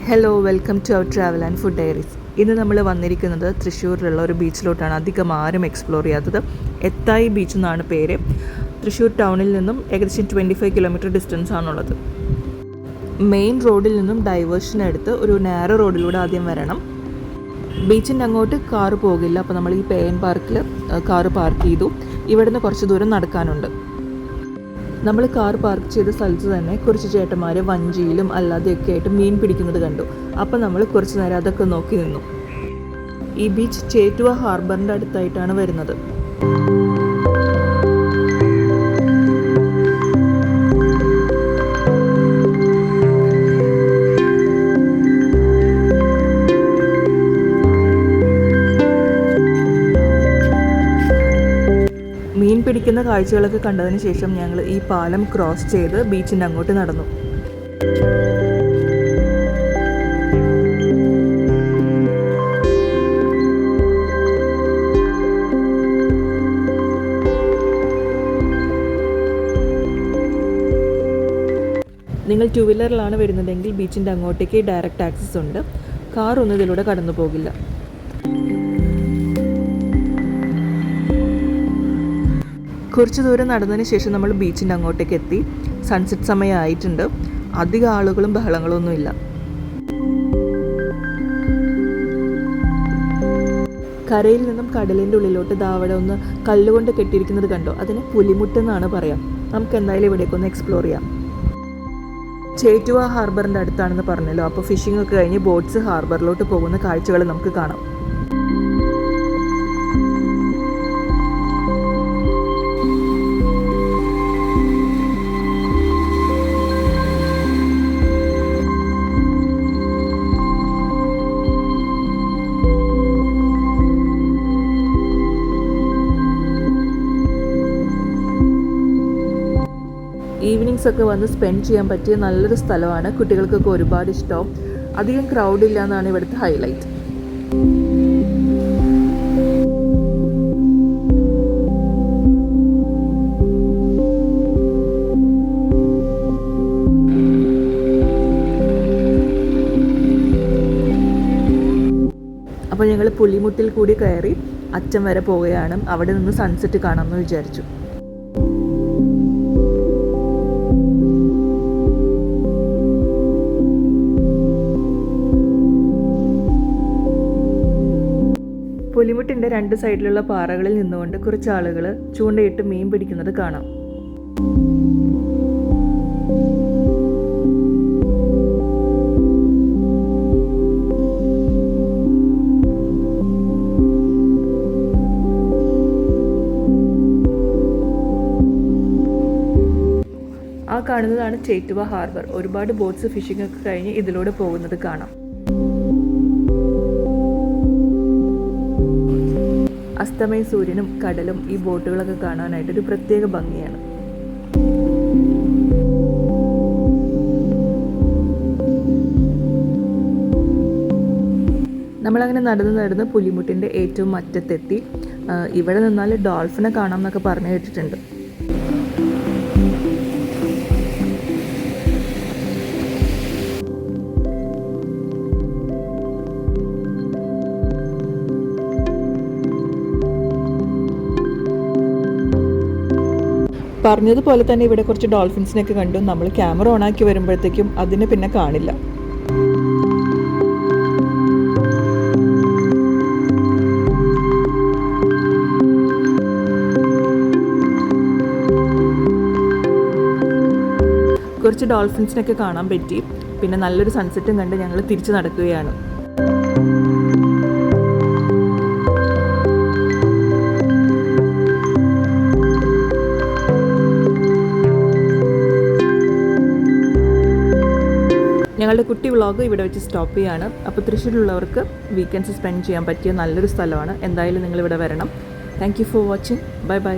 Hello, welcome to our travel and food diaries. ഇന്ന് നമ്മൾ വന്നിരിക്കുന്നത് തൃശ്ശൂരിലുള്ള ഒരു ബീച്ചിലോട്ടാണ്. അധികം ആരും എക്സ്പ്ലോർ ചെയ്യാത്തത്. എത്തായി ബീച്ച് എന്നാണ് പേര്. തൃശ്ശൂർ ടൗണിൽ നിന്നും ഏകദേശം 25 കിലോമീറ്റർ ഡിസ്റ്റൻസ് ആണുള്ളത്. മെയിൻ റോഡിൽ നിന്നും ഡൈവേർഷൻ എടുത്ത് ഒരു നാരോ റോഡിലൂടെ ആദ്യം വരണം. ബീച്ചിൻ്റെ അങ്ങോട്ട് കാറ് പോകില്ല. അപ്പോൾ നമ്മൾ ഈ പേൻ പാർക്കിൽ കാറ് പാർക്ക് ചെയ്തു. ഇവിടെ നിന്ന് കുറച്ച് ദൂരം നടക്കാനുണ്ട്. നമ്മൾ കാർ പാർക്ക് ചെയ്ത സ്ഥലത്ത് തന്നെ കുറച്ച് ചേട്ടന്മാർ വഞ്ചിയിലും അല്ലാതെയൊക്കെ ആയിട്ട് മീൻ പിടിക്കുന്നത് കണ്ടു. അപ്പം നമ്മൾ കുറച്ച് നേരം അതൊക്കെ നോക്കി നിന്നു. ഈ ബീച്ച് ചേറ്റുവ ഹാർബറിൻ്റെ അടുത്തായിട്ടാണ് വരുന്നത്. മീൻ പിടിക്കുന്ന കാഴ്ചകളൊക്കെ കണ്ടതിന് ശേഷം ഞങ്ങൾ ഈ പാലം ക്രോസ് ചെയ്ത് ബീച്ചിൻ്റെ അങ്ങോട്ട് നടന്നു. നിങ്ങൾ 2 വീലറിലാണ് വരുന്നതെങ്കിൽ ബീച്ചിൻ്റെ അങ്ങോട്ടേക്ക് ഡയറക്റ്റ് ആക്സസ് ഉണ്ട്. കാർ ഒന്നും ഇതിലൂടെ കടന്നു പോകില്ല. കുറച്ച് ദൂരം നടന്നതിന് ശേഷം നമ്മൾ ബീച്ചിൻ്റെ അങ്ങോട്ടേക്ക് എത്തി. സൺസെറ്റ് സമയമായിട്ടുണ്ട്. അധികം ആളുകളും ബഹളങ്ങളൊന്നുമില്ല. കരയിൽ നിന്നും കടലിൻ്റെ ഉള്ളിലോട്ട് അവിടെ ഒന്ന് കല്ലുകൊണ്ട് കെട്ടിയിരിക്കുന്നത് കണ്ടോ? അതിന് പുലിമുട്ടെന്നാണ് പറയാം. നമുക്ക് എന്തായാലും ഇവിടേക്കൊന്ന് എക്സ്പ്ലോർ ചെയ്യാം. ചേറ്റുവ ഹാർബറിൻ്റെ അടുത്താണെന്ന് പറഞ്ഞല്ലോ. അപ്പോൾ ഫിഷിംഗ് ഒക്കെ കഴിഞ്ഞ് ബോട്ട്സ് ഹാർബറിലോട്ട് പോകുന്ന കാഴ്ചകൾ നമുക്ക് കാണാം. ഈവനിങ്സ് ഒക്കെ വന്ന് സ്പെൻഡ് ചെയ്യാൻ പറ്റിയ നല്ലൊരു സ്ഥലമാണ്. കുട്ടികൾക്കൊക്കെ ഒരുപാട് ഇഷ്ടവും. അധികം ക്രൗഡില്ല എന്നാണ് ഇവിടുത്തെ ഹൈലൈറ്റ്. അപ്പോൾ ഞങ്ങൾ പുലിമുട്ടിൽ കൂടി കയറി അറ്റം വരെ പോവുകയാണ്. അവിടെ നിന്ന് സൺസെറ്റ് കാണാമെന്ന് വിചാരിച്ചു. പുലിമുട്ടിൻ്റെ 2 സൈഡിലുള്ള പാറകളിൽ നിന്നുകൊണ്ട് കുറച്ച് ആളുകൾ ചൂണ്ടയിട്ട് മീൻ പിടിക്കുന്നത് കാണാം. ആ കാണുന്നതാണ് ചേറ്റുവ ഹാർബർ. ഒരുപാട് ബോട്ട്സ് ഫിഷിംഗ് ഒക്കെ കഴിഞ്ഞ് ഇതിലൂടെ പോകുന്നത് കാണാം. അസ്തമയ സൂര്യനും കടലും ഈ ബോട്ടുകളൊക്കെ കാണാനായിട്ടൊരു പ്രത്യേക ഭംഗിയാണ്. നമ്മളങ്ങനെ നടന്ന് പുലിമുട്ടിൻ്റെ ഏറ്റവും അറ്റത്തെത്തി. ഇവിടെ നിന്നാൽ ഡോൾഫിനെ കാണാം എന്നൊക്കെ പറഞ്ഞു കേട്ടിട്ടുണ്ട്. പറഞ്ഞതുപോലെ തന്നെ ഇവിടെ കുറച്ച് ഡോൾഫിൻസിനൊക്കെ കണ്ടു. നമ്മൾ ക്യാമറ ഓണാക്കി വരുമ്പോഴത്തേക്കും അതിനെ പിന്നെ കാണില്ല. കുറച്ച് ഡോൾഫിൻസിനൊക്കെ കാണാൻ പറ്റി. പിന്നെ നല്ലൊരു സൺസെറ്റും കണ്ട് ഞങ്ങൾ തിരിച്ചു നടക്കുകയാണ്. ഞങ്ങളുടെ കുട്ടി വ്ളോഗ് ഇവിടെ വെച്ച് സ്റ്റോപ്പ് ചെയ്യാണ്. അപ്പോൾ തൃശ്ശൂരിലുള്ളവർക്ക് വീക്കെൻഡ്സ് സ്പെൻഡ് ചെയ്യാൻ പറ്റിയ നല്ലൊരു സ്ഥലമാണ്. എന്തായാലും നിങ്ങളിവിടെ വരണം. Thank you for watching. Bye bye.